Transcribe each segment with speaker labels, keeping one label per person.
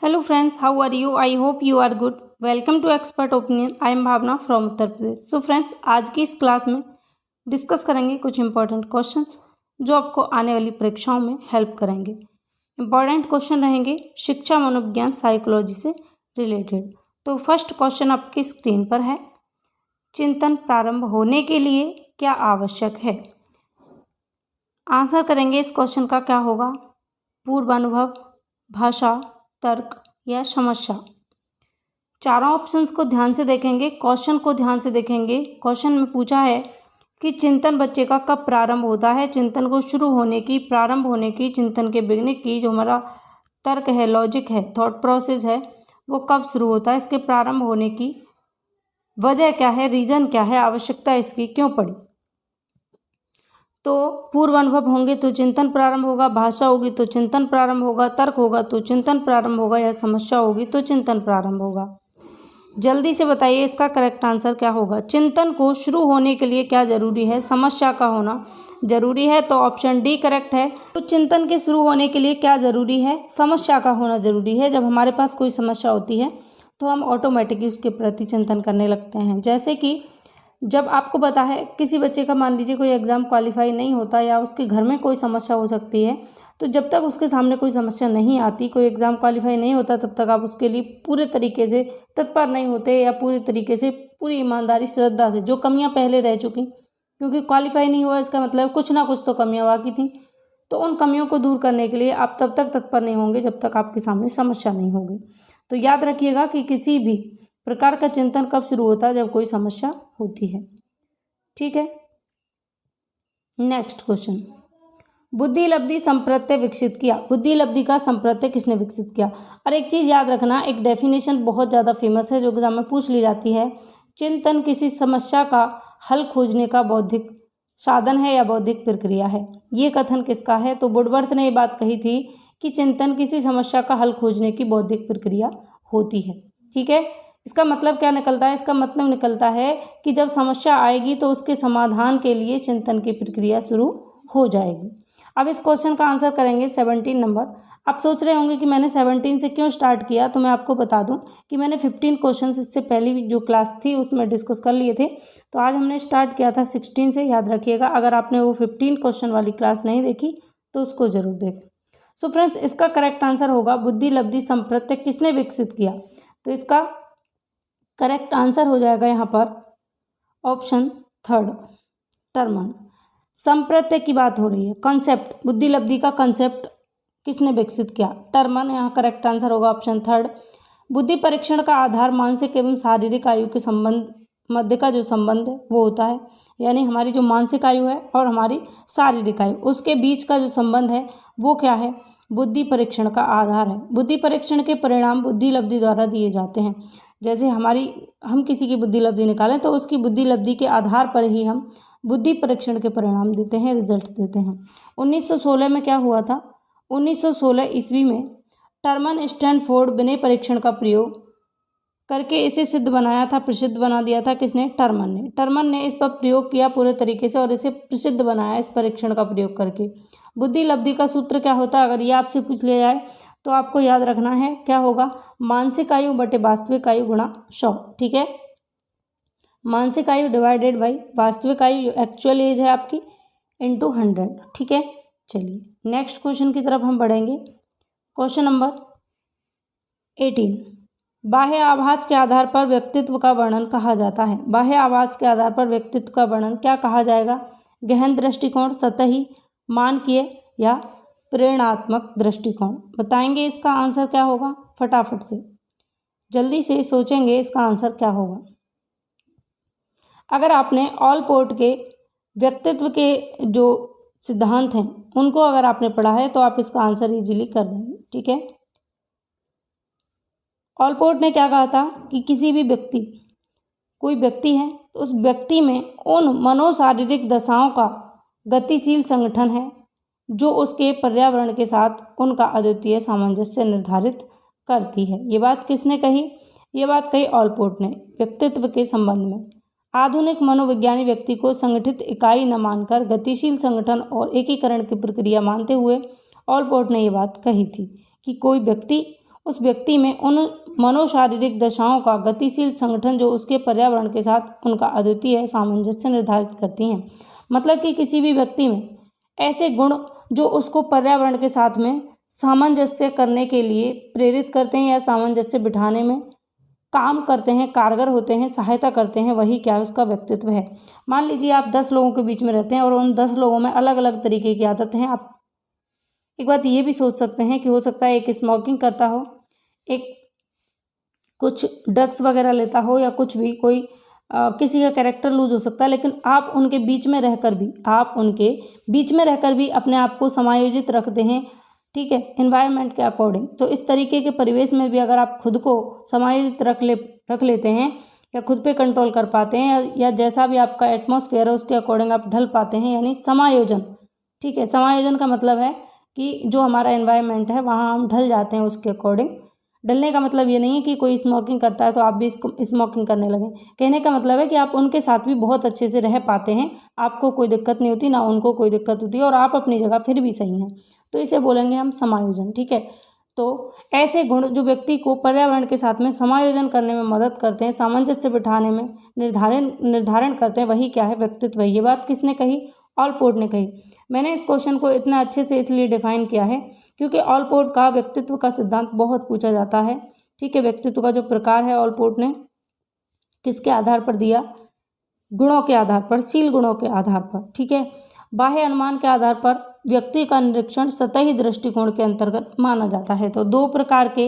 Speaker 1: Hello friends, how are you? I hope you are good. Welcome to Expert Opinion. I am Bhavna from Uttar Pradesh. So friends, आज की इस class में discuss करेंगे कुछ important questions जो आपको आने वाली परीक्षाओं में हेल्प करेंगे. इंपॉर्टेंट क्वेश्चन रहेंगे शिक्षा मनोविज्ञान साइकोलॉजी से रिलेटेड. तो फर्स्ट क्वेश्चन आपकी स्क्रीन पर है. चिंतन प्रारंभ होने के लिए क्या आवश्यक है? आंसर करेंगे इस क्वेश्चन का क्या होगा? पूर्वानुभव, भाषा, तर्क या समस्या. चारों ऑप्शंस को ध्यान से देखेंगे, क्वेश्चन को ध्यान से देखेंगे. क्वेश्चन में पूछा है कि चिंतन बच्चे का कब प्रारंभ होता है. चिंतन को शुरू होने की, प्रारंभ होने की, चिंतन के बिगने की जो हमारा तर्क है, लॉजिक है, थॉट प्रोसेस है, वो कब शुरू होता है. इसके प्रारंभ होने की वजह क्या है, रीज़न क्या है, आवश्यकता इसकी क्यों पड़ी. तो पूर्व अनुभव होंगे तो चिंतन प्रारंभ होगा, भाषा होगी तो चिंतन प्रारंभ होगा, तर्क होगा तो चिंतन प्रारंभ होगा, या समस्या होगी तो चिंतन प्रारंभ होगा. जल्दी से बताइए इसका करेक्ट आंसर क्या होगा. चिंतन को शुरू होने के लिए क्या जरूरी है? समस्या का होना जरूरी है, तो ऑप्शन डी करेक्ट है. तो चिंतन के शुरू होने के लिए क्या जरूरी है? समस्या का होना जरूरी है. जब हमारे पास कोई समस्या होती है तो हम ऑटोमेटिकली उसके प्रति चिंतन करने लगते हैं. जैसे कि जब आपको पता है किसी बच्चे का मान लीजिए कोई एग्ज़ाम क्वालिफाई नहीं होता या उसके घर में कोई समस्या हो सकती है, तो जब तक उसके सामने कोई समस्या नहीं आती, कोई एग्ज़ाम क्वालिफाई नहीं होता, तब तक आप उसके लिए पूरे तरीके से तत्पर नहीं होते, या पूरी तरीके से पूरी ईमानदारी श्रद्धा से जो कमियां पहले रह चुकी, क्योंकि क्वालिफाई नहीं हुआ इसका मतलब कुछ ना कुछ तो कमियां बाकी थी, तो उन कमियों को दूर करने के लिए आप तब तक तत्पर नहीं होंगे जब तक आपके सामने समस्या नहीं होगी. तो याद रखिएगा कि किसी भी प्रकार का चिंतन कब शुरू होता है? जब कोई समस्या होती है. ठीक है. Next question. बुद्धि लब्धि संप्रत्यय विकसित किया. बुद्धि लब्धि का संप्रत्यय किसने विकसित किया? और एक चीज याद रखना, एक डेफिनेशन बहुत ज़्यादा फेमस है जो एग्जाम में पूछ ली जाती है. चिंतन किसी समस्या का हल खोजने का बौद्धिक साधन है या बौद्धिक प्रक्रिया है. ये कथन किसका है? तो वुडवर्थ ने ये बात कही थी कि चिंतन किसी समस्या का हल खोजने की बौद्धिक प्रक्रिया होती है. ठीक है. इसका मतलब क्या निकलता है? इसका मतलब निकलता है कि जब समस्या आएगी तो उसके समाधान के लिए चिंतन की प्रक्रिया शुरू हो जाएगी. अब इस क्वेश्चन का आंसर करेंगे 17 नंबर. आप सोच रहे होंगे कि मैंने 17 से क्यों स्टार्ट किया, तो मैं आपको बता दूं कि मैंने 15 क्वेश्चंस इससे पहले जो क्लास थी उसमें डिस्कस कर लिए थे, तो आज हमने स्टार्ट किया था 16 से. याद रखिएगा, अगर आपने वो 15 क्वेश्चन वाली क्लास नहीं देखी तो उसको जरूर देखें. सो फ्रेंड्स, इसका करेक्ट आंसर होगा बुद्धि लब्धि संप्रत्यय किसने विकसित किया. तो इसका करेक्ट आंसर हो जाएगा यहाँ पर ऑप्शन थर्ड, टर्मन. संप्रत्यय की बात हो रही है, कॉन्सेप्ट, बुद्धि लब्धि का कॉन्सेप्ट किसने विकसित किया? टर्मन. यहाँ करेक्ट आंसर होगा ऑप्शन थर्ड. बुद्धि परीक्षण का आधार मानसिक एवं शारीरिक आयु के संबंध मध्य का जो संबंध है वो होता है, यानी हमारी जो मानसिक आयु है और हमारी शारीरिक आयु, उसके बीच का जो संबंध है वो क्या है? बुद्धि परीक्षण का आधार है. बुद्धि परीक्षण के परिणाम बुद्धि लब्धि द्वारा दिए जाते हैं. जैसे हम किसी की बुद्धि लब्धि निकालें तो उसकी बुद्धि लब्धि के आधार पर ही हम बुद्धि परीक्षण के परिणाम देते हैं, रिजल्ट देते हैं. 1916 में क्या हुआ था? 1916 ईस्वी में टर्मन स्टैनफोर्ड विनय परीक्षण का प्रयोग करके इसे सिद्ध बनाया था, प्रसिद्ध बना दिया था. किसने? टर्मन ने इस पर प्रयोग किया पूरे तरीके से और इसे प्रसिद्ध बनाया इस परीक्षण का प्रयोग करके. बुद्धि लब्धि का सूत्र क्या होता है? अगर ये आपसे पूछ लिया जाए तो आपको याद रखना है क्या होगा? मानसिक आयु बटे वास्तविक आयु गुणा 100. ठीक है. मानसिक आयु डिवाइडेड बाई वास्तविक आयु जो एक्चुअल एज है आपकी इंटू 100. ठीक है. चलिए नेक्स्ट क्वेश्चन की तरफ हम बढ़ेंगे. Question number 18. बाह्य आभास के आधार पर व्यक्तित्व का वर्णन कहा जाता है. बाह्य आभास के आधार पर व्यक्तित्व का वर्णन क्या कहा जाएगा? गहन दृष्टिकोण, सतही, मानकीय या प्रेरणात्मक दृष्टिकोण. बताएंगे इसका आंसर क्या होगा? फटाफट से जल्दी से सोचेंगे इसका आंसर क्या होगा. अगर आपने ऑलपोर्ट के व्यक्तित्व के जो सिद्धांत हैं उनको अगर आपने पढ़ा है तो आप इसका आंसर इजीली कर देंगे. ठीक है. ऑलपोर्ट ने क्या कहा था कि किसी भी व्यक्ति, कोई व्यक्ति है तो उस व्यक्ति में उन मनोशारीरिक दशाओं का गतिशील संगठन है जो उसके पर्यावरण के साथ उनका अद्वितीय सामंजस्य निर्धारित करती है. ये बात किसने कही? ये बात कही ऑलपोर्ट ने व्यक्तित्व के संबंध में. आधुनिक मनोविज्ञानी व्यक्ति को संगठित इकाई न मानकर गतिशील संगठन और एकीकरण की प्रक्रिया मानते हुए ऑलपोर्ट ने ये बात कही थी कि कोई व्यक्ति उस व्यक्ति में उन मनोशारीरिक दशाओं का गतिशील संगठन जो उसके पर्यावरण के साथ उनका अद्वितीय सामंजस्य निर्धारित करती हैं। मतलब कि किसी भी व्यक्ति में ऐसे गुण जो उसको पर्यावरण के साथ में सामंजस्य करने के लिए प्रेरित करते हैं या सामंजस्य बिठाने में काम करते हैं, कारगर होते हैं, सहायता करते हैं, वही क्या है, उसका व्यक्तित्व है। मान लीजिए आप 10 लोगों के बीच में रहते हैं और उन 10 लोगों में अलग अलग तरीके की आदत हैं। आप एक बात ये भी सोच सकते हैं कि हो सकता है एक स्मोकिंग करता हो, एक कुछ ड्रग्स वगैरह लेता हो, या कुछ भी कोई किसी का कैरेक्टर लूज हो सकता है, लेकिन आप उनके बीच में रहकर भी अपने आप को समायोजित रखते हैं, ठीक है, एनवायरनमेंट के अकॉर्डिंग। तो इस तरीके के परिवेश में भी अगर आप खुद को समायोजित रख लेते हैं या खुद पे कंट्रोल कर पाते हैं, या जैसा भी आपका एटमॉस्फेयर है उसके अकॉर्डिंग आप ढल पाते हैं, यानी समायोजन, ठीक है। समायोजन का मतलब है कि जो हमारा एनवायरनमेंट है वहाँ हम ढल जाते हैं उसके अकॉर्डिंग। डलने का मतलब ये नहीं है कि कोई स्मोकिंग करता है तो आप भी इसको स्मोकिंग करने लगें। कहने का मतलब है कि आप उनके साथ भी बहुत अच्छे से रह पाते हैं, आपको कोई दिक्कत नहीं होती, ना उनको कोई दिक्कत होती है, और आप अपनी जगह फिर भी सही हैं। तो इसे बोलेंगे हम समायोजन, ठीक है। तो ऐसे गुण जो व्यक्ति को पर्यावरण के साथ में समायोजन करने में मदद करते हैं, सामंजस्य बिठाने में निर्धारण करते हैं, वही क्या है, व्यक्तित्व है। ये बात किसने कही? ऑलपोर्ट ने कही। मैंने इस क्वेश्चन को इतना अच्छे से इसलिए डिफाइन किया है क्योंकि ऑलपोर्ट का व्यक्तित्व का सिद्धांत बहुत पूछा जाता है, ठीक है। व्यक्तित्व का जो प्रकार है ऑलपोर्ट ने किसके आधार पर दिया? गुणों के आधार पर, शील गुणों के आधार पर, ठीक है। बाह्य अनुमान के आधार पर व्यक्ति का निरीक्षण सतही दृष्टिकोण के अंतर्गत माना जाता है। तो 2 प्रकार के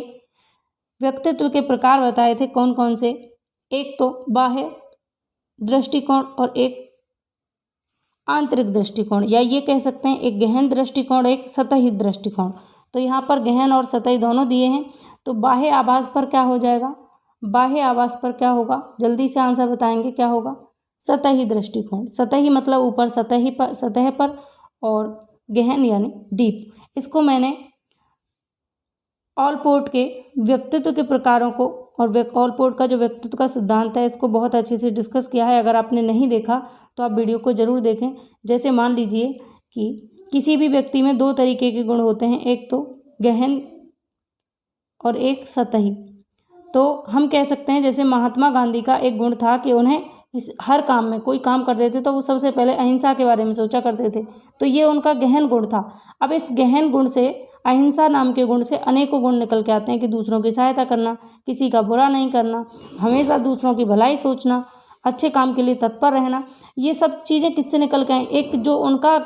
Speaker 1: व्यक्तित्व के प्रकार बताए थे, कौन कौन से? एक तो बाह्य दृष्टिकोण और एक आंतरिक दृष्टिकोण, या ये कह सकते हैं एक गहन दृष्टिकोण, एक सतही दृष्टिकोण। तो यहाँ पर गहन और सतही दोनों दिए हैं। तो बाह्य आभास पर क्या हो जाएगा? बाह्य आभास पर क्या होगा? जल्दी से आंसर बताएंगे, क्या होगा? सतही दृष्टिकोण। सतही मतलब ऊपर सतह पर, और गहन यानी डीप। इसको मैंने ऑलपोर्ट के व्यक्तित्व के प्रकारों को और ऑलपोर्ट का जो व्यक्तित्व का सिद्धांत है इसको बहुत अच्छे से डिस्कस किया है। अगर आपने नहीं देखा तो आप वीडियो को ज़रूर देखें। जैसे मान लीजिए कि किसी भी व्यक्ति में 2 तरीके के गुण होते हैं, एक तो गहन और एक सतही। तो हम कह सकते हैं जैसे महात्मा गांधी का एक गुण था कि उन्हें हर काम में, कोई काम करते थे तो वो सबसे पहले अहिंसा के बारे में सोचा करते थे। तो ये उनका गहन गुण था। अब इस गहन गुण से, अहिंसा नाम के गुण से अनेकों गुण निकल के आते हैं कि दूसरों की सहायता करना, किसी का बुरा नहीं करना, हमेशा दूसरों की भलाई सोचना, अच्छे काम के लिए तत्पर रहना। ये सब चीज़ें किससे निकल के आई? एक जो उनका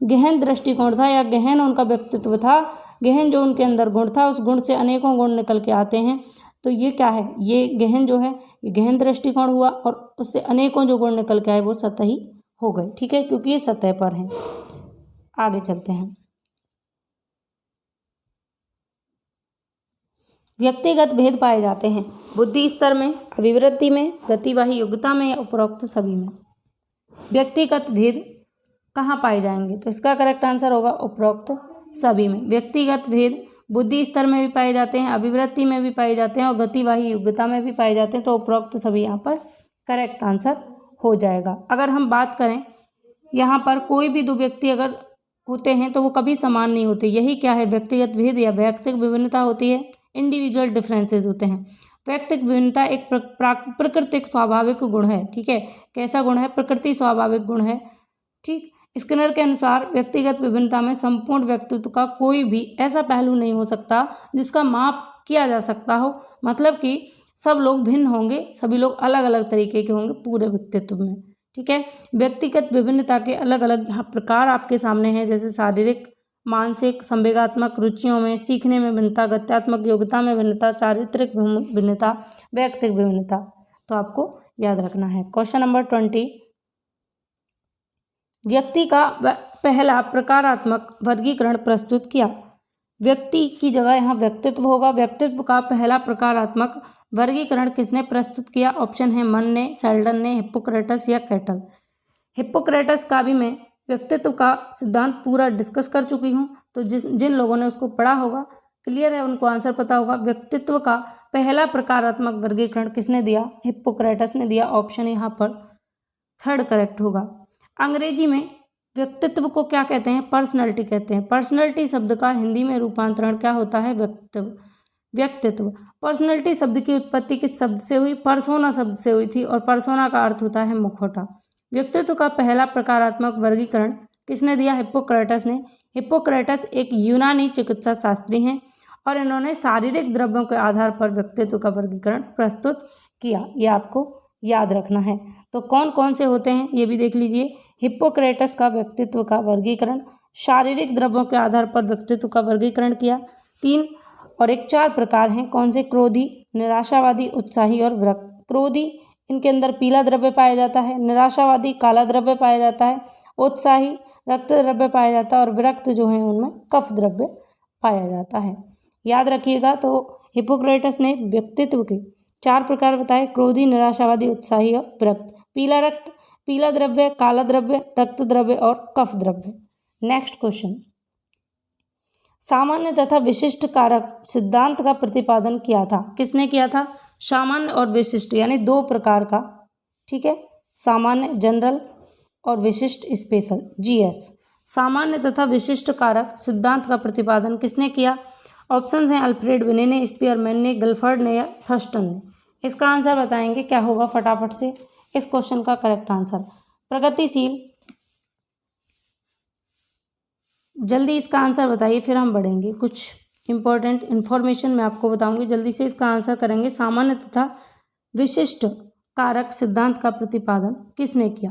Speaker 1: गहन दृष्टिकोण था या गहन उनका व्यक्तित्व था, गहन जो उनके अंदर गुण था, उस गुण से अनेकों गुण निकल के आते हैं। तो ये क्या है? ये गहन जो है ये गहन दृष्टिकोण हुआ, और उससे अनेकों जो गुण निकल के आए वो सतही हो गए, ठीक है, क्योंकि ये सतह पर हैं। आगे चलते हैं। व्यक्तिगत भेद पाए जाते हैं बुद्धि स्तर में, अभिवृद्धि में, गतिवाही योग्यता में, या उपरोक्त सभी में। व्यक्तिगत भेद कहाँ पाए जाएंगे? तो इसका करेक्ट आंसर होगा उपरोक्त सभी में। व्यक्तिगत भेद बुद्धि स्तर में भी पाए जाते हैं, अभिवृद्धि में भी पाए जाते हैं, और गतिवाही योग्यता में भी पाए जाते हैं। तो उपरोक्त सभी यहाँ पर करेक्ट आंसर हो जाएगा। अगर हम बात करें यहाँ पर कोई भी 2 व्यक्ति अगर होते हैं तो वो कभी समान नहीं होते। यही क्या है? व्यक्तिगत भेद या वैयक्तिक विभिन्नता होती है। इंडिविजुअल डिफरेंसेस होते हैं। वैयक्तिक विभिन्नता एक प्राकृतिक स्वाभाविक गुण है, ठीक है। कैसा गुण है? प्रकृति स्वाभाविक गुण है, ठीक। स्किनर के अनुसार व्यक्तिगत विभिन्नता में संपूर्ण व्यक्तित्व का कोई भी ऐसा पहलू नहीं हो सकता जिसका माप किया जा सकता हो। मतलब कि सब लोग भिन्न होंगे, सभी लोग अलग अलग तरीके के होंगे पूरे व्यक्तित्व में, ठीक है। व्यक्तिगत विभिन्नता के अलग अलग यहाँ प्रकार आपके सामने हैं, जैसे शारीरिक, मानसिक, संवेगात्मक, रुचियों में, सीखने में भिन्नता, गत्यात्मक योग्यता में भिन्नता, चारित्रिक भिन्नता, वैयक्तिक विभिन्नता। तो आपको याद रखना है। क्वेश्चन नंबर 20, व्यक्ति का पहला प्रकारात्मक वर्गीकरण प्रस्तुत किया। व्यक्ति की जगह यहाँ व्यक्तित्व होगा। व्यक्तित्व का पहला प्रकारात्मक वर्गीकरण किसने प्रस्तुत किया? ऑप्शन है मन ने, सेल्डन ने, हिप्पोक्रेटस या कैटल। हिप्पोक्रेटस का भी मैं व्यक्तित्व का सिद्धांत पूरा डिस्कस कर चुकी हूँ, तो जिन लोगों ने उसको पढ़ा होगा, क्लियर है, उनको आंसर पता होगा। व्यक्तित्व का पहला प्रकारात्मक वर्गीकरण किसने दिया? हिप्पोक्रेटस ने दिया। ऑप्शन यहाँ पर 3rd करेक्ट होगा। अंग्रेजी में व्यक्तित्व को क्या कहते हैं? पर्सनैलिटी कहते हैं। पर्सनैलिटी शब्द का हिंदी में रूपांतरण क्या होता है? व्यक्तित्व। व्यक्तित्व। पर्सनैलिटी शब्द की उत्पत्ति किस शब्द से हुई? पर्सोना शब्द से हुई थी, और पर्सोना का अर्थ होता है मुखौटा। व्यक्तित्व का पहला प्रकारात्मक वर्गीकरण किसने दिया? हिप्पोक्रेटस ने। हिप्पोक्रेटस एक यूनानी चिकित्सा शास्त्री हैं और इन्होंने शारीरिक द्रव्यों के आधार पर व्यक्तित्व का वर्गीकरण प्रस्तुत किया। ये आपको याद रखना है। तो कौन कौन से होते हैं ये भी देख लीजिए। हिप्पोक्रेटस का व्यक्तित्व का वर्गीकरण, शारीरिक द्रव्यों के आधार पर व्यक्तित्व का वर्गीकरण किया। 3 और 4 प्रकार हैं। कौन से? क्रोधी, निराशावादी, उत्साही और विरक्त। क्रोधी, इनके अंदर पीला द्रव्य पाया जाता है। निराशावादी, काला द्रव्य पाया जाता है। उत्साही, रक्त द्रव्य पाया जाता है। और विरक्त जो है उनमें कफ द्रव्य पाया जाता है। याद रखिएगा। तो हिप्पोक्रेटस ने व्यक्तित्व के 4 प्रकार बताए: क्रोधी, निराशावादी, उत्साही और विरक्त। पीला रक्त, पीला द्रव्य, काला द्रव्य, रक्त द्रव्य और कफ द्रव्य। नेक्स्ट क्वेश्चन, सामान्य तथा विशिष्ट कारक सिद्धांत का प्रतिपादन किया था। किसने किया था? सामान्य और विशिष्ट, यानी 2 प्रकार का। ठीक है, सामान्य जनरल और विशिष्ट स्पेशल जीएस। सामान्य तथा विशिष्ट कारक सिद्धांत का प्रतिपादन किसने किया? ऑप्शंस हैं अल्फ्रेड विने ने, स्पीयरमैन ने, गिलफर्ड ने या थर्स्टन ने। इसका आंसर बताएंगे क्या होगा फटाफट से इस क्वेश्चन का करेक्ट आंसर। प्रगतिशील, जल्दी इसका आंसर बताइए फिर हम बढ़ेंगे। कुछ इंपॉर्टेंट इन्फॉर्मेशन मैं आपको बताऊंगी, जल्दी से इसका आंसर करेंगे। सामान्य तथा विशिष्ट कारक सिद्धांत का प्रतिपादन किसने किया?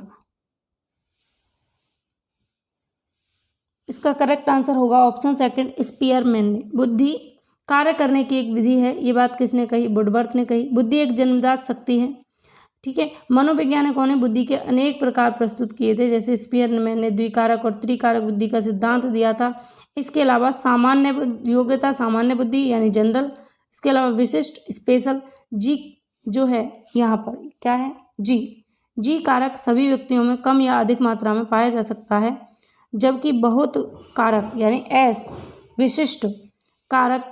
Speaker 1: इसका करेक्ट आंसर होगा ऑप्शन सेकंड, स्पीयरमैन ने। बुद्धि कार्य करने की एक विधि है, ये बात किसने कही? वुडवर्थ ने कही। बुद्धि एक जन्मजात शक्ति है। ठीक है, मनोवैज्ञानिकों ने बुद्धि के अनेक प्रकार प्रस्तुत किए थे, जैसे स्पीयरमैन ने द्विकारक और त्रिकारक बुद्धि का सिद्धांत दिया था। इसके अलावा सामान्य योग्यता, सामान्य बुद्धि यानी जनरल। इसके अलावा विशिष्ट स्पेशल। जी जो है यहाँ पर क्या है? जी कारक सभी व्यक्तियों में कम या अधिक मात्रा में पाया जा सकता है, जबकि बहुत कारक यानी एस विशिष्ट कारक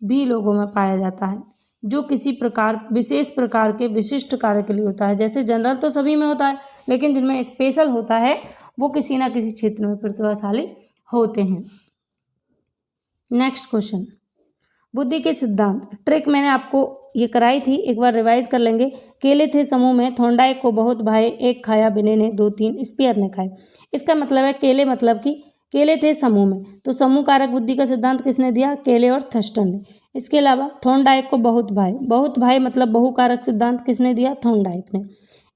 Speaker 1: भी लोगों में पाया जाता है, जो किसी प्रकार विशेष प्रकार के विशिष्ट कार्य के लिए होता है। जैसे जनरल तो सभी में होता है, लेकिन जिनमें स्पेशल होता है वो किसी ना किसी क्षेत्र में प्रतिभाशाली होते हैं। नेक्स्ट क्वेश्चन, बुद्धि के सिद्धांत। ट्रिक मैंने आपको ये कराई थी, एक बार रिवाइज कर लेंगे। केले थे समूह में, थॉर्नडाइक को बहुत भाए, एक खाया बिने ने, 2-3 स्पीयर ने खाए। इसका मतलब है केले मतलब कि केले थे समूह में, तो समूह कारक बुद्धि का सिद्धांत किसने दिया? केले और थर्स्टन ने। इसके अलावा थॉर्नडाइक को बहुत भाए, बहुत भाए मतलब बहुकारक सिद्धांत किसने दिया? थॉर्नडाइक ने।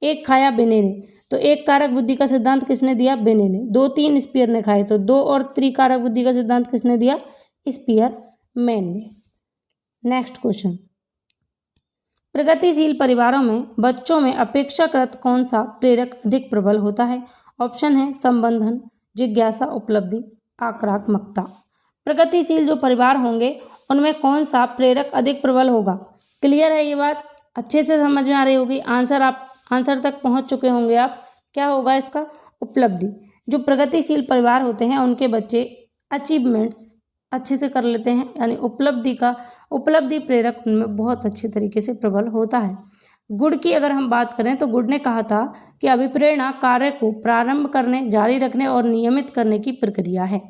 Speaker 1: एक खाया बिने ने, तो एक कारक बुद्धि का सिद्धांत किसने दिया? बिने ने। 2-3 स्पीयर ने खाए, तो 2 और त्रिकारक बुद्धि का सिद्धांत किसने दिया? स्पीयरमैन ने। नेक्स्ट क्वेश्चन, प्रगतिशील परिवारों में बच्चों में अपेक्षाकृत कौन सा प्रेरक अधिक प्रबल होता है? ऑप्शन है संबंधन, जिज्ञासा, उपलब्धि, आक्रामकता। प्रगतिशील जो परिवार होंगे उनमें कौन सा प्रेरक अधिक प्रबल होगा? क्लियर है ये बात? अच्छे से समझ में आ रही होगी। आंसर तक पहुंच चुके होंगे आप। क्या होगा इसका? उपलब्धि। जो प्रगतिशील परिवार होते हैं उनके बच्चे अचीवमेंट्स अच्छे से कर लेते हैं, यानी उपलब्धि प्रेरक उनमें बहुत अच्छे तरीके से प्रबल होता है। गुड की अगर हम बात करें तो गुड ने कहा था कि अभिप्रेरणा कार्य को प्रारंभ करने, जारी रखने और नियमित करने की प्रक्रिया है।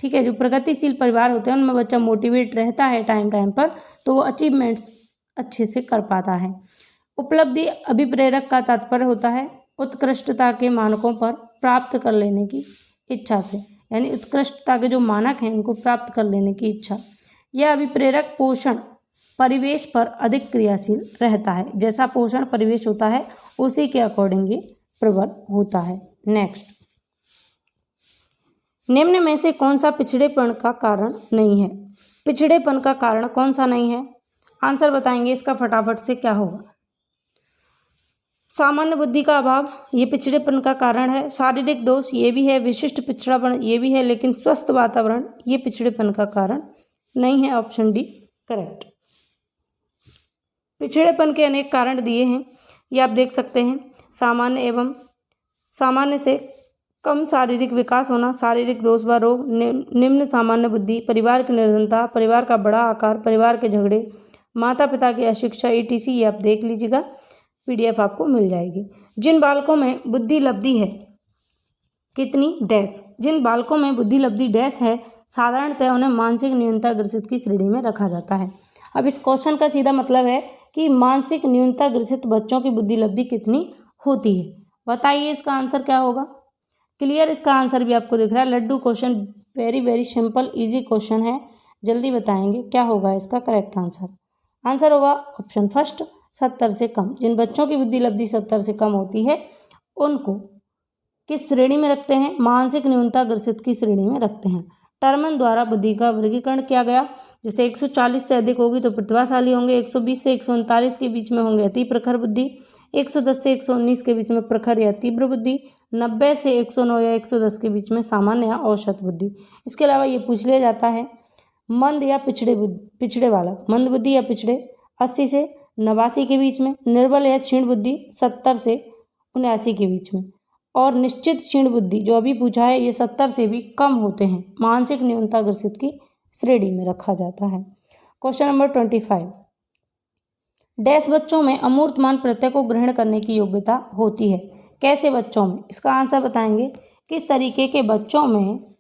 Speaker 1: ठीक है, जो प्रगतिशील परिवार होते हैं उनमें बच्चा मोटिवेट रहता है टाइम पर, तो वो अचीवमेंट्स अच्छे से कर पाता है। उपलब्धि अभिप्रेरक का तात्पर्य होता है उत्कृष्टता के मानकों पर प्राप्त कर लेने की इच्छा से, यानी उत्कृष्टता के जो मानक हैं उनको प्राप्त कर लेने की इच्छा। यह अभिप्रेरक पोषण परिवेश पर अधिक क्रियाशील रहता है। जैसा पोषण परिवेश होता है उसी के अकॉर्डिंग ये प्रबल होता है। नेक्स्ट, निम्न में से कौन सा पिछड़ेपन का कारण नहीं है? पिछड़ेपन का कारण कौन सा नहीं है? आंसर बताएंगे इसका फटाफट से। क्या होगा? सामान्य बुद्धि का अभाव ये पिछड़ेपन का कारण है। शारीरिक दोष ये भी है। विशिष्ट पिछड़ापन ये भी है, लेकिन स्वस्थ वातावरण ये पिछड़ेपन का कारण नहीं है। Option D correct. पिछड़ेपन के अनेक कारण दिए हैं, ये आप देख सकते हैं। सामान्य से कम शारीरिक विकास होना, शारीरिक दोष व रोग, निम्न सामान्य बुद्धि, परिवार की निर्धनता, परिवार का बड़ा आकार, परिवार के झगड़े, माता पिता की अशिक्षा, ETC। ये आप देख लीजिएगा, PDF आपको मिल जाएगी। जिन बालकों में बुद्धि लब्धि है कितनी डैश, जिन बालकों में बुद्धि लब्धि डैश है साधारणतः उन्हें मानसिक न्यूनता ग्रसित की श्रेणी में रखा जाता है। अब इस क्वेश्चन का सीधा मतलब है कि मानसिक न्यूनता ग्रसित बच्चों की बुद्धि लब्धि कितनी होती है। बताइए इसका आंसर क्या होगा। क्लियर, इसका आंसर भी आपको दिख रहा है। Laddoo question very very simple easy question है, जल्दी बताएंगे क्या होगा इसका करेक्ट आंसर। आंसर होगा ऑप्शन फर्स्ट 70 से कम। जिन बच्चों की बुद्धि लब्धि 70 से कम होती है उनको किस श्रेणी में रखते हैं, मानसिक न्यूनता ग्रसित की श्रेणी में रखते हैं। टर्मन द्वारा बुद्धि का वर्गीकरण किया गया, जैसे 140 से अधिक होगी तो प्रतिभाशाली होंगे, 120 से 139 के बीच में होंगे अति प्रखर बुद्धि, 110 से 119 के बीच में प्रखर या तीव्र बुद्धि, 90 से 109 या 110 के बीच में सामान्य या औसत बुद्धि। इसके अलावा ये पूछ लिया जाता है मंद या पिछड़े बालक, मंद बुद्धि या पिछड़े 80 से 89 के बीच में, निर्बल या क्षीण बुद्धि 70 से 79 के बीच में, और निश्चित क्षीण बुद्धि जो अभी पूछा है ये 70 से भी कम होते हैं, मानसिक न्यूनता ग्रसित की श्रेणी में रखा जाता है। क्वेश्चन नंबर 25, डैश बच्चों में अमूर्तमान प्रत्यय को ग्रहण करने की योग्यता होती है। कैसे बच्चों में, इसका आंसर बताएंगे। किस तरीके के बच्चों में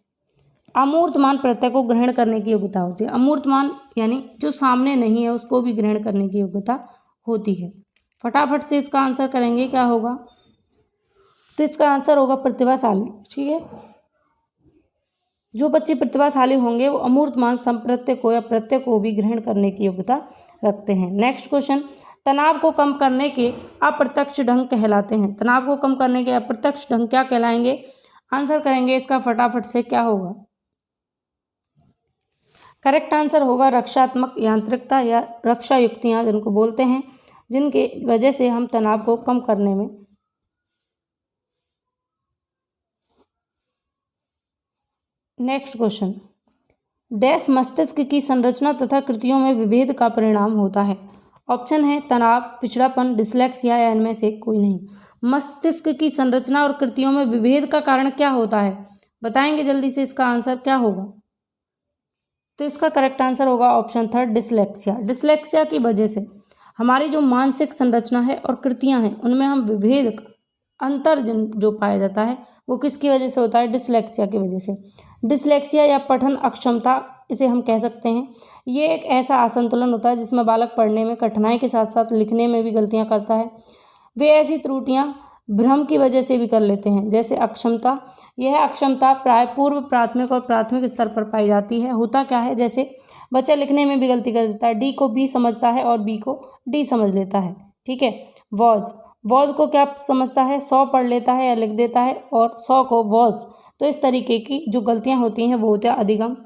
Speaker 1: अमूर्तमान प्रत्यय को ग्रहण करने की योग्यता होती है। अमूर्तमान यानी जो सामने नहीं है उसको भी ग्रहण करने की योग्यता होती है। फटाफट से इसका आंसर करेंगे क्या होगा, तो इसका आंसर होगा प्रतिभाशाली। ठीक है, जो बच्चे प्रतिभाशाली होंगे वो अमूर्तमान संप्रत्यय को या प्रत्यय को भी ग्रहण करने की योग्यता रखते हैं। नेक्स्ट क्वेश्चन, तनाव को कम करने के अप्रत्यक्ष ढंग कहलाते हैं। तनाव को कम करने के अप्रत्यक्ष ढंग क्या कहलाएंगे, आंसर करेंगे इसका फटाफट से क्या होगा। करेक्ट आंसर होगा रक्षात्मक यांत्रिकता या रक्षा युक्तियां जिनको बोलते हैं, जिनके वजह से हम तनाव को कम करने में। नेक्स्ट क्वेश्चन, डैश मस्तिष्क की संरचना तथा कृतियों में विभेद का परिणाम होता है। ऑप्शन है तनाव, पिछड़ापन, डिसलेक्सिया या इनमें से कोई नहीं। मस्तिष्क की संरचना और कृतियों में विभेद का कारण क्या होता है, बताएंगे जल्दी से इसका आंसर क्या होगा। तो इसका करेक्ट आंसर होगा ऑप्शन थर्ड डिसलेक्सिया। डिसलेक्सिया की वजह से हमारी जो मानसिक संरचना है और कृतियां हैं उनमें हम विभेद अंतर जो पाया जाता है वो किसकी वजह से होता है, डिसलेक्सिया की वजह से। डिसलेक्सिया या पठन अक्षमता इसे हम कह सकते हैं। ये एक ऐसा असंतुलन होता है जिसमें बालक पढ़ने में कठिनाई के साथ साथ लिखने में भी गलतियां करता है। वे ऐसी त्रुटियां भ्रम की वजह से भी कर लेते हैं, जैसे अक्षमता। यह अक्षमता प्राय पूर्व प्राथमिक और प्राथमिक स्तर पर पाई जाती है। होता क्या है, जैसे बच्चा लिखने में भी गलती कर देता है, डी को बी समझता है और बी को डी समझ लेता है। ठीक है, वॉज को क्या समझता है, 100 पढ़ लेता है या लिख देता है, और 100 को वॉज। तो इस तरीके की जो गलतियां होती हैं वो होता है अधिगम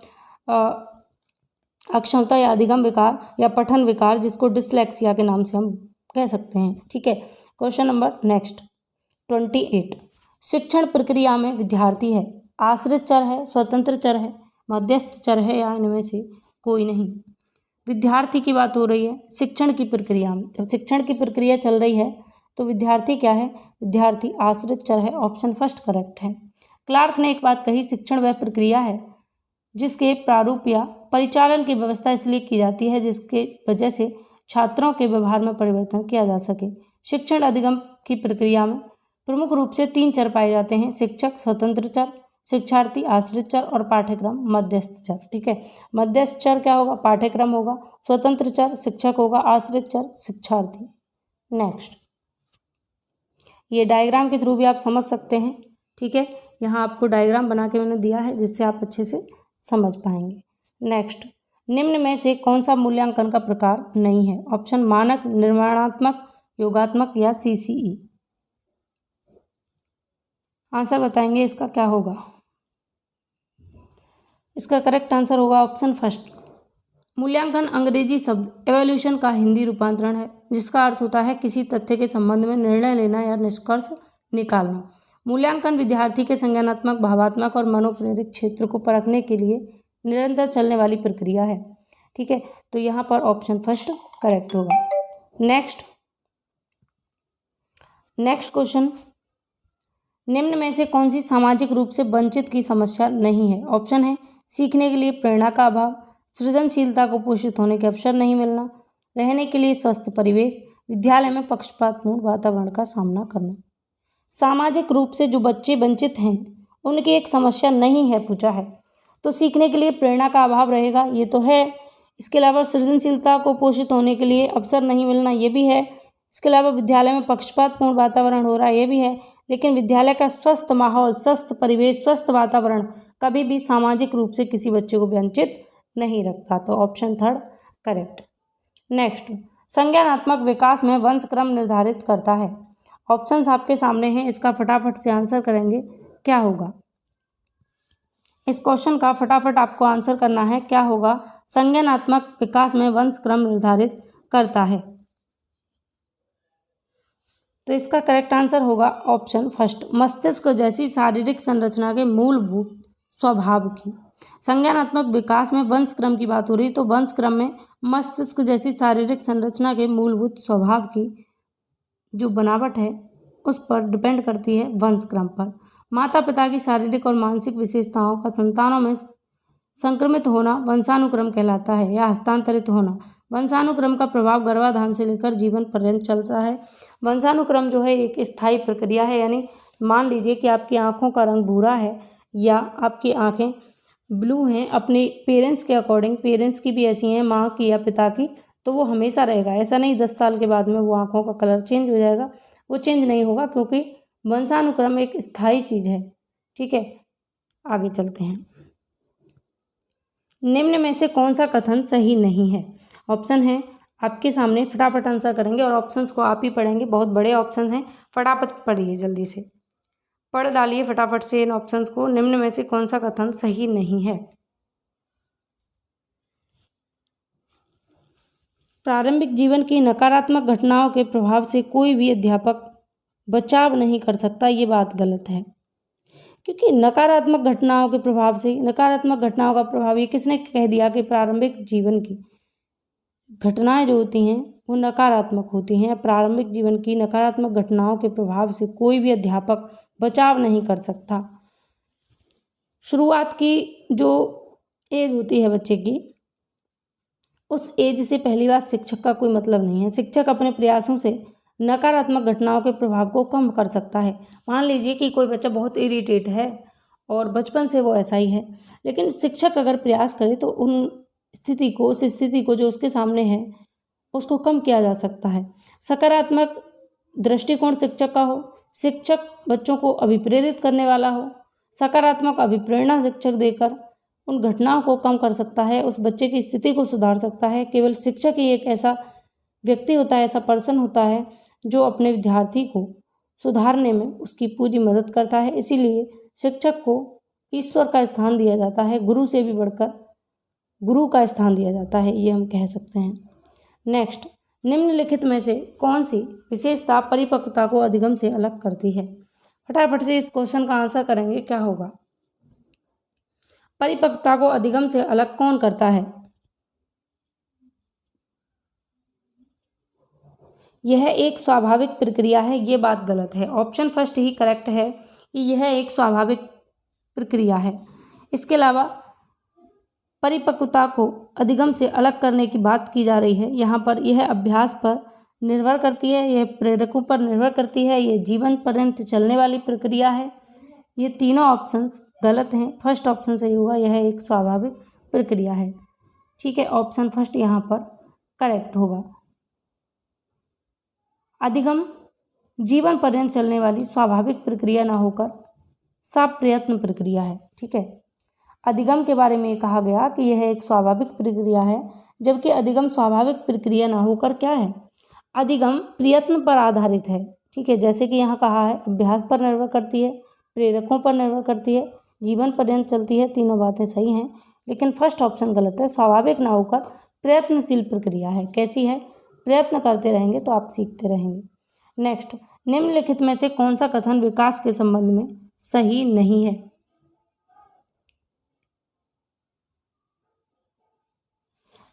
Speaker 1: अक्षमता या अधिगम विकार या पठन विकार, जिसको डिसलेक्सिया के नाम से हम कह सकते हैं। ठीक है, क्वेश्चन नंबर नेक्स्ट 28, शिक्षण प्रक्रिया में विद्यार्थी है, आश्रित चर है, स्वतंत्र चर है, मध्यस्थ चर है या इनमें से कोई नहीं। विद्यार्थी की बात हो रही है शिक्षण की प्रक्रिया में। जब शिक्षण की प्रक्रिया चल रही है तो विद्यार्थी क्या है, विद्यार्थी आश्रित चर है। ऑप्शन फर्स्ट करेक्ट है। क्लार्क ने एक बात कही, शिक्षण वह प्रक्रिया है जिसके प्रारूप या परिचालन की व्यवस्था इसलिए की जाती है जिसके वजह से छात्रों के व्यवहार में परिवर्तन किया जा सके। शिक्षण अधिगम की प्रक्रिया में प्रमुख रूप से 3 चर पाए जाते हैं, शिक्षक, स्वतंत्र चर, शिक्षार्थी, आश्रित चर, और पाठ्यक्रम, मध्यस्थ चर। ठीक है, मध्यस्थ चर क्या होगा, पाठ्यक्रम होगा, स्वतंत्र चर शिक्षक होगा, आश्रित चर शिक्षार्थी। नेक्स्ट, ये डायग्राम के थ्रू भी आप समझ सकते हैं। ठीक है, यहाँ आपको डायग्राम बना के मैंने दिया है जिससे आप अच्छे से समझ पाएंगे। नेक्स्ट, निम्न में से कौन सा मूल्यांकन का प्रकार नहीं है। ऑप्शन मानक, निर्माणात्मक, योगात्मक या सीसीई। आंसर बताएंगे इसका क्या होगा। इसका करेक्ट आंसर होगा ऑप्शन फर्स्ट। मूल्यांकन अंग्रेजी शब्द एवोल्यूशन का हिंदी रूपांतरण है जिसका अर्थ होता है किसी तथ्य के संबंध में निर्णय लेना या निष्कर्ष निकालना। मूल्यांकन विद्यार्थी के संज्ञानात्मक, भावात्मक और मनोप्रेरित क्षेत्र को परखने के लिए निरंतर चलने वाली प्रक्रिया है। ठीक है, तो यहाँ पर ऑप्शन फर्स्ट करेक्ट होगा। नेक्स्ट क्वेश्चन, निम्न में से कौन सी सामाजिक रूप से वंचित की समस्या नहीं है। ऑप्शन है सीखने के लिए प्रेरणा का अभाव, सृजनशीलता को पोषित होने के अवसर नहीं मिलना, रहने के लिए स्वस्थ परिवेश, विद्यालय में पक्षपातपूर्ण वातावरण का सामना करना। सामाजिक रूप से जो बच्चे वंचित हैं उनकी एक समस्या नहीं है पूछा है, तो सीखने के लिए प्रेरणा का अभाव रहेगा, ये तो है। इसके अलावा सृजनशीलता को पोषित होने के लिए अवसर नहीं मिलना, ये भी है। इसके अलावा विद्यालय में पक्षपातपूर्ण वातावरण हो रहा है, ये भी है। लेकिन विद्यालय का स्वस्थ माहौल, स्वस्थ परिवेश, स्वस्थ वातावरण कभी भी सामाजिक रूप से किसी बच्चे को वंचित नहीं रखता। तो ऑप्शन थर्ड करेक्ट। नेक्स्ट, संज्ञानात्मक विकास में वंशक्रम निर्धारित करता है। ऑप्शंस आपके सामने हैं, इसका फटाफट से आंसर करेंगे, क्या होगा। इस क्वेश्चन का फटाफट आपको आंसर करना है, क्या होगा। संज्ञानात्मक विकास में वंशक्रम निर्धारित करता है। तो इसका करेक्ट आंसर होगा ऑप्शन फर्स्ट, मस्तिष्क जैसी शारीरिक संरचना के मूलभूत स्वभाव की। संज्ञानात्मक विकास में वंशक्रम की बात हो रही है, तो वंशक्रम में मस्तिष्क जैसी शारीरिक संरचना के मूलभूत स्वभाव की जो बनावट है उस पर डिपेंड करती है, वंशक्रम पर। माता पिता की शारीरिक और मानसिक विशेषताओं का संतानों में संक्रमित होना वंशानुक्रम कहलाता है, या हस्तांतरित होना। वंशानुक्रम का प्रभाव गर्भाधान से लेकर जीवन पर्यंत चलता है। वंशानुक्रम जो है एक स्थायी प्रक्रिया है, यानी मान लीजिए कि आपकी आँखों का रंग भूरा है या आपकी आँखें ब्लू हैं अपने पेरेंट्स के अकॉर्डिंग, पेरेंट्स की भी ऐसी हैं, माँ की या पिता की, तो वो हमेशा रहेगा। ऐसा नहीं 10 साल के बाद में वो आँखों का कलर चेंज हो जाएगा, वो चेंज नहीं होगा, क्योंकि वंशानुक्रम एक स्थायी चीज़ है। ठीक है, आगे चलते हैं। निम्न में से कौन सा कथन सही नहीं है। ऑप्शन है आपके सामने, फटाफट आंसर करेंगे और ऑप्शंस को आप ही पढ़ेंगे, बहुत बड़े ऑप्शन हैं, फटाफट पढ़िए, जल्दी से पढ़ डालिए फटाफट से इन ऑप्शंस को। निम्न में से कौन सा कथन सही नहीं है। प्रारंभिक जीवन की नकारात्मक घटनाओं के प्रभाव से कोई भी अध्यापक बचाव नहीं कर सकता, ये बात गलत है। क्योंकि नकारात्मक घटनाओं के प्रभाव से, नकारात्मक घटनाओं का प्रभाव, ये किसने कह दिया कि प्रारंभिक जीवन की घटनाएं जो होती हैं वो नकारात्मक होती हैं। प्रारंभिक जीवन की नकारात्मक घटनाओं के प्रभाव से कोई भी अध्यापक बचाव नहीं कर सकता। शुरुआत की जो एज होती है बच्चे की, उस एज से पहली बात शिक्षक का कोई मतलब नहीं है। शिक्षक अपने प्रयासों से नकारात्मक घटनाओं के प्रभाव को कम कर सकता है। मान लीजिए कि कोई बच्चा बहुत इरिटेट है और बचपन से वो ऐसा ही है, लेकिन शिक्षक अगर प्रयास करे तो उन स्थिति को, उस स्थिति को जो उसके सामने है उसको कम किया जा सकता है। सकारात्मक दृष्टिकोण शिक्षक का हो, शिक्षक बच्चों को अभिप्रेरित करने वाला हो, सकारात्मक अभिप्रेरणा शिक्षक देकर उन घटनाओं को कम कर सकता है, उस बच्चे की स्थिति को सुधार सकता है। केवल शिक्षक ही एक ऐसा व्यक्ति होता है, ऐसा पर्सन होता है जो अपने विद्यार्थी को सुधारने में उसकी पूरी मदद करता है। इसीलिए शिक्षक को ईश्वर का स्थान दिया जाता है, गुरु से भी बढ़कर गुरु का स्थान दिया जाता है, ये हम कह सकते हैं। नेक्स्ट, निम्नलिखित में से कौन सी विशेषता परिपक्वता को अधिगम से अलग करती है। फटाफट से इस क्वेश्चन का आंसर करेंगे, क्या होगा। परिपक्वता को अधिगम से अलग कौन करता है। यह एक स्वाभाविक प्रक्रिया है, ये बात गलत है। ऑप्शन फर्स्ट ही करेक्ट है कि यह एक स्वाभाविक प्रक्रिया है। इसके अलावा परिपक्वता को अधिगम से अलग करने की बात की जा रही है यहाँ पर। यह अभ्यास पर निर्भर करती है, यह प्रेरकों पर निर्भर करती है, यह जीवन पर्यंत चलने वाली प्रक्रिया है। ये तीनों ऑप्शंस गलत हैं, फर्स्ट ऑप्शन सही होगा, यह एक स्वाभाविक प्रक्रिया है। ठीक है, ऑप्शन फर्स्ट यहाँ पर करेक्ट होगा। अधिगम जीवन पर्यंत चलने वाली स्वाभाविक प्रक्रिया ना होकर सप्रयत्न प्रक्रिया है। ठीक है, अधिगम के बारे में कहा गया कि यह एक स्वाभाविक प्रक्रिया है, जबकि अधिगम स्वाभाविक प्रक्रिया ना होकर क्या है, अधिगम प्रयत्न पर आधारित है। ठीक है, जैसे कि यहाँ कहा है अभ्यास पर निर्भर करती है, प्रेरकों पर निर्भर करती है, जीवन पर्यंत चलती है। तीनों बातें सही हैं, लेकिन फर्स्ट ऑप्शन गलत है। स्वाभाविक ना होकर प्रयत्नशील प्रक्रिया है। कैसी है, प्रयत्न करते रहेंगे तो आप सीखते रहेंगे। नेक्स्ट, निम्नलिखित में से कौन सा कथन विकास के संबंध में सही नहीं है।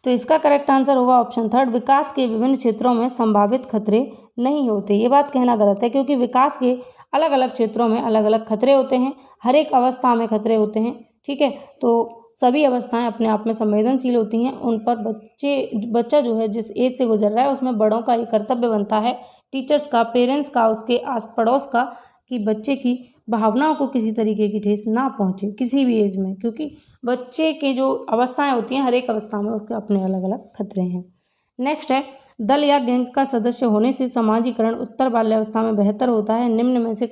Speaker 1: तो इसका करेक्ट आंसर होगा ऑप्शन थर्ड, विकास के विभिन्न क्षेत्रों में संभावित खतरे नहीं होते। ये बात कहना गलत है, क्योंकि विकास के अलग अलग क्षेत्रों में अलग अलग खतरे होते हैं, हर एक अवस्था में खतरे होते हैं। ठीक है, तो सभी अवस्थाएं अपने आप में संवेदनशील होती हैं। उन पर बच्चा जो है जिस एज से गुजर रहा है उसमें बड़ों का ये कर्तव्य बनता है, टीचर्स का, पेरेंट्स का, उसके आस पड़ोस का, कि बच्चे की भावनाओं को किसी तरीके की ठेस ना पहुंचे किसी भी एज में, क्योंकि बच्चे के जो अवस्थाएं होती हैं हर एक अवस्था में उसके अपने अलग अलग खतरे हैं। नेक्स्ट है, दल या गैंग का सदस्य होने से समाजीकरण उत्तर बाल्यावस्था में बेहतर होता है। निम्न में से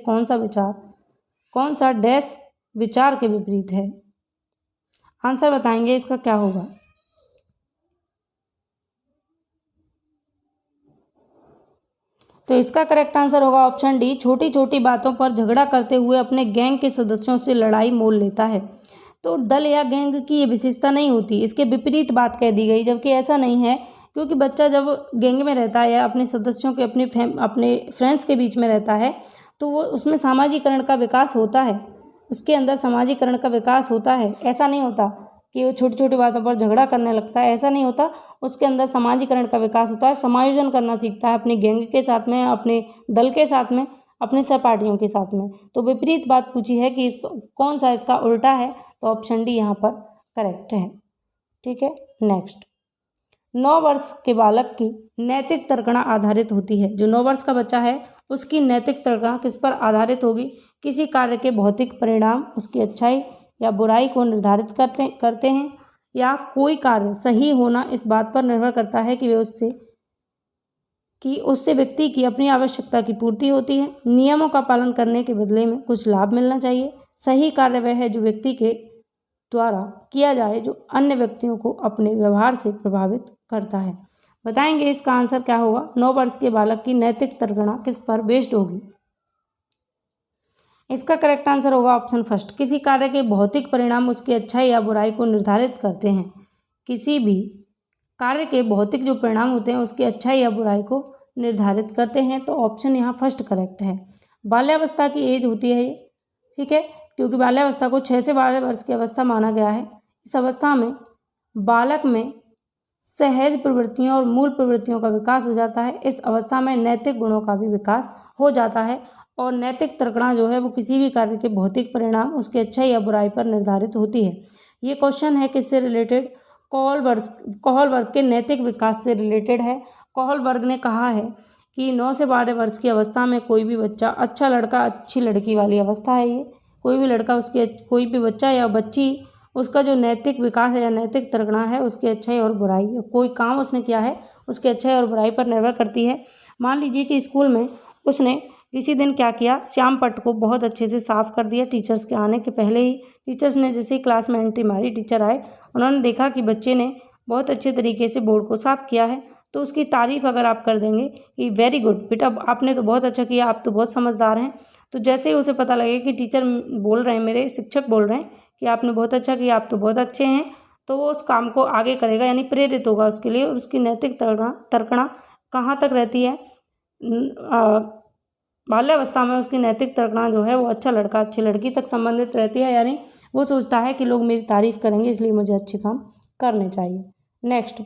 Speaker 1: कौन सा डैश विचार के विपरीत है? आंसर बताएंगे इसका क्या होगा। तो इसका करेक्ट आंसर होगा ऑप्शन डी, छोटी छोटी बातों पर झगड़ा करते हुए अपने गैंग के सदस्यों से लड़ाई मोल लेता है। तो दल या गैंग की ये विशेषता नहीं होती, इसके विपरीत बात कह दी गई, जबकि ऐसा नहीं है, क्योंकि बच्चा जब गैंग में रहता है या अपने सदस्यों के अपने फ्रेंड्स के बीच में रहता है तो वो उसमें सामाजिकरण का विकास होता है, उसके अंदर सामाजिकरण का विकास होता है। ऐसा नहीं होता कि वो छोटी छोटी बातों पर झगड़ा करने लगता है, ऐसा नहीं होता। उसके अंदर सामाजिकरण का विकास होता है, समायोजन करना सीखता है अपनी गैंग के साथ में, अपने दल के साथ में, अपने सहपाठियों के साथ में। तो विपरीत बात पूछी है कि कौन सा इसका उल्टा है, तो ऑप्शन डी यहाँ पर करेक्ट है। ठीक है, नेक्स्ट, 9 वर्ष के बालक की नैतिक तर्कणा आधारित होती है। जो 9 वर्ष का बच्चा है उसकी नैतिक तर्कणा किस पर आधारित होगी? किसी कार्य के भौतिक परिणाम उसकी अच्छाई या बुराई को निर्धारित करते हैं, या कोई कार्य सही होना इस बात पर निर्भर करता है कि उससे व्यक्ति की अपनी आवश्यकता की पूर्ति होती है। नियमों का पालन करने के बदले में कुछ लाभ मिलना चाहिए। सही कार्य वह है जो व्यक्ति के द्वारा किया जाए जो अन्य व्यक्तियों को अपने व्यवहार से प्रभावित करता है। बताएंगे इसका आंसर क्या होगा। 9 वर्ष के बालक की नैतिक तर्कणा किस पर बेस्ड होगी? इसका करेक्ट आंसर होगा ऑप्शन फर्स्ट, किसी कार्य के भौतिक परिणाम उसकी अच्छाई या बुराई को निर्धारित करते हैं। किसी भी कार्य के भौतिक जो परिणाम होते हैं उसकी अच्छाई या बुराई को निर्धारित करते हैं। तो ऑप्शन यहाँ फर्स्ट करेक्ट है। बाल्यावस्था की एज होती है ये, ठीक है, क्योंकि बाल्यावस्था को 6 से 12 वर्ष की अवस्था माना गया है। इस अवस्था में बालक में सहज प्रवृत्तियों और मूल प्रवृत्तियों का विकास हो जाता है। इस अवस्था में नैतिक गुणों का भी विकास हो जाता है और नैतिक तर्कणा जो है वो किसी भी कार्य के भौतिक परिणाम उसकी अच्छाई या बुराई पर निर्धारित होती है। ये क्वेश्चन है किससे रिलेटेड? कोहलबर्ग के नैतिक विकास से रिलेटेड है। कोहलबर्ग ने कहा है कि 9 से 12 वर्ष की अवस्था में कोई भी बच्चा, अच्छा लड़का अच्छी लड़की वाली अवस्था है ये, कोई भी लड़का कोई भी बच्चा या बच्ची, उसका जो नैतिक विकास है या नैतिक तर्कणा है उसकी अच्छाई और बुराई, कोई काम उसने किया है उसकी अच्छाई और बुराई पर निर्भर करती है। मान लीजिए कि स्कूल में उसने किसी दिन क्या किया, श्याम पट्ट को बहुत अच्छे से साफ़ कर दिया टीचर्स के आने के पहले ही। टीचर्स ने जैसे ही क्लास में एंट्री मारी, टीचर आए, उन्होंने देखा कि बच्चे ने बहुत अच्छे तरीके से बोर्ड को साफ़ किया है, तो उसकी तारीफ़ अगर आप कर देंगे कि वेरी गुड बेटा, आपने तो बहुत अच्छा किया, आप तो बहुत समझदार हैं, तो जैसे ही उसे पता लगे कि टीचर बोल रहे हैं, मेरे शिक्षक बोल रहे हैं कि आपने बहुत अच्छा किया, आप तो बहुत अच्छे हैं, तो वो उस काम को आगे करेगा, यानी प्रेरित होगा उसके लिए। और उसकी नैतिक तर्कणा कहाँ तक रहती है? बाल्यावस्था में उसकी नैतिक तर्कणा जो है वो अच्छा लड़का अच्छी लड़की तक संबंधित रहती है, यानी वो सोचता है कि लोग मेरी तारीफ़ करेंगे इसलिए मुझे अच्छे काम करने चाहिए। नेक्स्ट,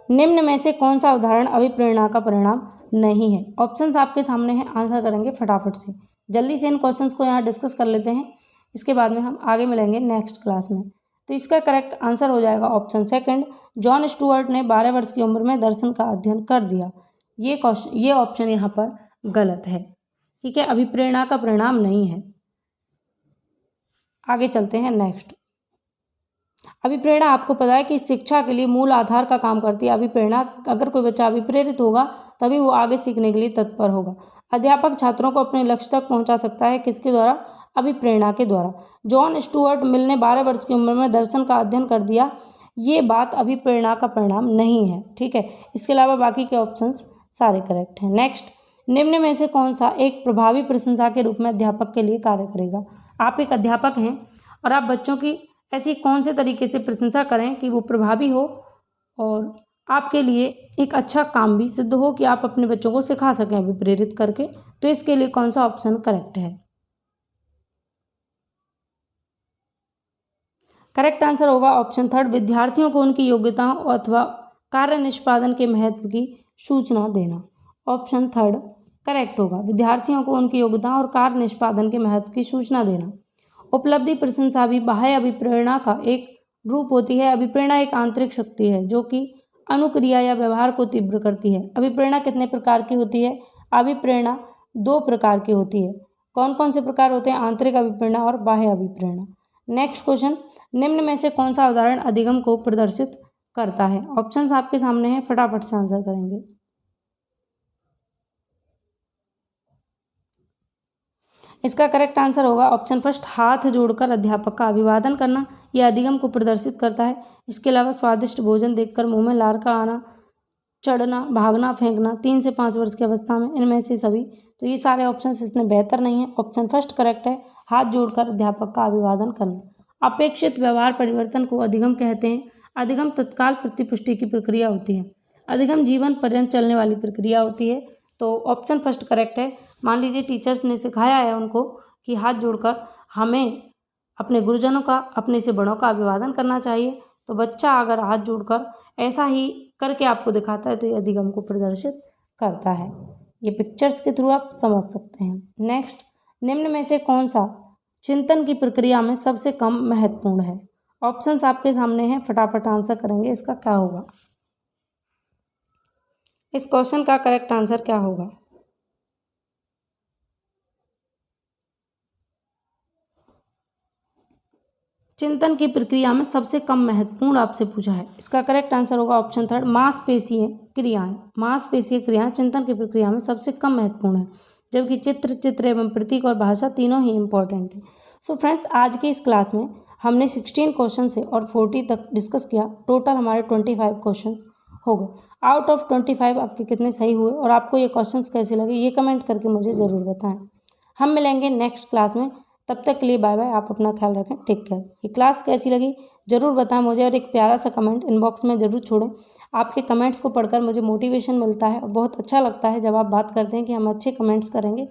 Speaker 1: निम्न में से कौन सा उदाहरण अभिप्रेरणा का परिणाम नहीं है? ऑप्शंस आपके सामने हैं, आंसर करेंगे फटाफट से। जल्दी से इन क्वेश्चंस को यहाँ डिस्कस कर लेते हैं, इसके बाद में हम आगे मिलेंगे नेक्स्ट क्लास में। तो इसका करेक्ट आंसर हो जाएगा ऑप्शन सेकंड, जॉन स्टुअर्ट ने 12 वर्ष की उम्र में दर्शन का अध्ययन कर दिया। ये ऑप्शन यहाँ पर गलत है, ठीक है, अभिप्रेरणा का परिणाम नहीं है। आगे चलते हैं नेक्स्ट। अभिप्रेरणा आपको पता है कि शिक्षा के लिए मूल आधार का काम करती है। अभिप्रेरणा, अगर कोई बच्चा अभिप्रेरित होगा तभी वो आगे सीखने के लिए तत्पर होगा। अध्यापक छात्रों को अपने लक्ष्य तक पहुंचा सकता है, किसके द्वारा? अभिप्रेरणा के द्वारा। जॉन स्टुअर्ट मिल ने 12 वर्ष की उम्र में दर्शन का अध्ययन कर दिया, ये बात अभिप्रेरणा का परिणाम नहीं है, ठीक है। इसके अलावा बाकी के ऑप्शंस सारे करेक्ट हैं। नेक्स्ट, निम्न में से कौन सा एक प्रभावी प्रशंसा के रूप में अध्यापक के लिए कार्य करेगा? आप एक अध्यापक हैं और आप बच्चों की ऐसी कौन से तरीके से प्रशंसा करें कि वो प्रभावी हो और आपके लिए एक अच्छा काम भी सिद्ध हो कि आप अपने बच्चों को सिखा सकें अभी प्रेरित करके। तो इसके लिए कौन सा ऑप्शन करेक्ट है? करेक्ट आंसर होगा ऑप्शन थर्ड, विद्यार्थियों को उनकी योग्यताओं अथवा कार्य निष्पादन के महत्व की सूचना देना। ऑप्शन थर्ड करेक्ट होगा, विद्यार्थियों को उनकी योग्यताओं और कार्य निष्पादन के महत्व की सूचना देना। उपलब्धि प्रशंसा भी बाह्य अभिप्रेरणा का एक रूप होती है। अभिप्रेरणा एक आंतरिक शक्ति है जो कि अनुक्रिया या व्यवहार को तीव्र करती है। अभिप्रेरणा कितने प्रकार की होती है? अभिप्रेरणा दो प्रकार की होती है। कौन कौन से प्रकार होते हैं? आंतरिक अभिप्रेरणा और बाह्य अभिप्रेरणा। नेक्स्ट क्वेश्चन, निम्न में से कौन सा उदाहरण अधिगम को प्रदर्शित करता है? ऑप्शंस आपके सामने हैं, फटाफट से आंसर करेंगे। इसका करेक्ट आंसर होगा ऑप्शन फर्स्ट, हाथ जोड़कर अध्यापक का अभिवादन करना। यह अधिगम को प्रदर्शित करता है। इसके अलावा स्वादिष्ट भोजन देखकर मुंह में लार का आना, चढ़ना, भागना, फेंकना 3 से 5 वर्ष की अवस्था में, इनमें से सभी। तो ये सारे ऑप्शंस इतने बेहतर नहीं है। ऑप्शन फर्स्ट करेक्ट है, हाथ जोड़कर अध्यापक का अभिवादन करना। अपेक्षित व्यवहार परिवर्तन को अधिगम कहते हैं। अधिगम तत्काल प्रतिपुष्टि की प्रक्रिया होती है। अधिगम जीवन पर्यंत चलने वाली प्रक्रिया होती है। तो ऑप्शन फर्स्ट करेक्ट है। मान लीजिए टीचर्स ने सिखाया है उनको कि हाथ जोड़कर हमें अपने गुरुजनों का, अपने से बड़ों का अभिवादन करना चाहिए। तो बच्चा अगर हाथ जोड़कर ऐसा ही करके आपको दिखाता है तो ये अधिगम को प्रदर्शित करता है। ये पिक्चर्स के थ्रू आप समझ सकते हैं। नेक्स्ट, निम्न में से कौन सा चिंतन की प्रक्रिया में सबसे कम महत्वपूर्ण है? ऑप्शंस आपके सामने हैं, फटाफट आंसर करेंगे। इसका क्या होगा? इस क्वेश्चन का करेक्ट आंसर क्या होगा? चिंतन की प्रक्रिया में सबसे कम महत्वपूर्ण आपसे पूछा है। इसका करेक्ट आंसर होगा ऑप्शन थर्ड, मांसपेशीय क्रियाएं। मांसपेशीय क्रियाएं चिंतन की प्रक्रिया में सबसे कम महत्वपूर्ण है, जबकि चित्र एवं प्रतीक और भाषा तीनों ही इंपॉर्टेंट है। सो फ्रेंड्स, आज की इस क्लास में हमने 16 क्वेश्चन से और 40 तक डिस्कस किया। टोटल हमारे 25 क्वेश्चन हो गए। आउट ऑफ 25 आपके कितने सही हुए और आपको ये क्वेश्चंस कैसे लगे ये कमेंट करके मुझे ज़रूर बताएं। हम मिलेंगे नेक्स्ट क्लास में, तब तक के लिए बाय बाय। आप अपना ख्याल रखें, टेक केयर। ये क्लास कैसी लगी ज़रूर बताएं मुझे और एक प्यारा सा कमेंट इनबॉक्स में ज़रूर छोड़ें। आपके कमेंट्स को पढ़कर मुझे मोटिवेशन मिलता है और बहुत अच्छा लगता है जब आप बात करते हैं कि हम अच्छे कमेंट्स करेंगे।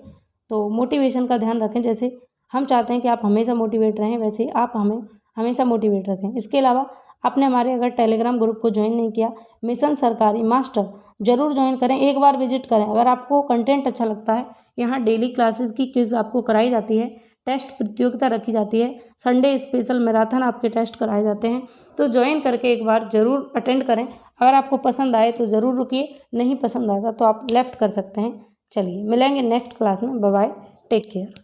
Speaker 1: तो मोटिवेशन का ध्यान रखें, जैसे हम चाहते हैं कि आप हमेशा मोटिवेट रहें, वैसे ही आप हमें हमेशा मोटिवेट रखें। इसके अलावा आपने हमारे अगर टेलीग्राम ग्रुप को ज्वाइन नहीं किया, मिशन सरकारी मास्टर, ज़रूर ज्वाइन करें, एक बार विजिट करें। अगर आपको कंटेंट अच्छा लगता है, यहाँ डेली क्लासेस की क्विज आपको कराई जाती है, टेस्ट प्रतियोगिता रखी जाती है, संडे स्पेशल मैराथन आपके टेस्ट कराए जाते हैं। तो ज्वाइन करके एक बार ज़रूर अटेंड करें। अगर आपको पसंद आए तो ज़रूर रुकिए, नहीं पसंद आता तो आप लेफ़्ट कर सकते हैं। चलिए मिलेंगे नेक्स्ट क्लास में। Bye bye, take care.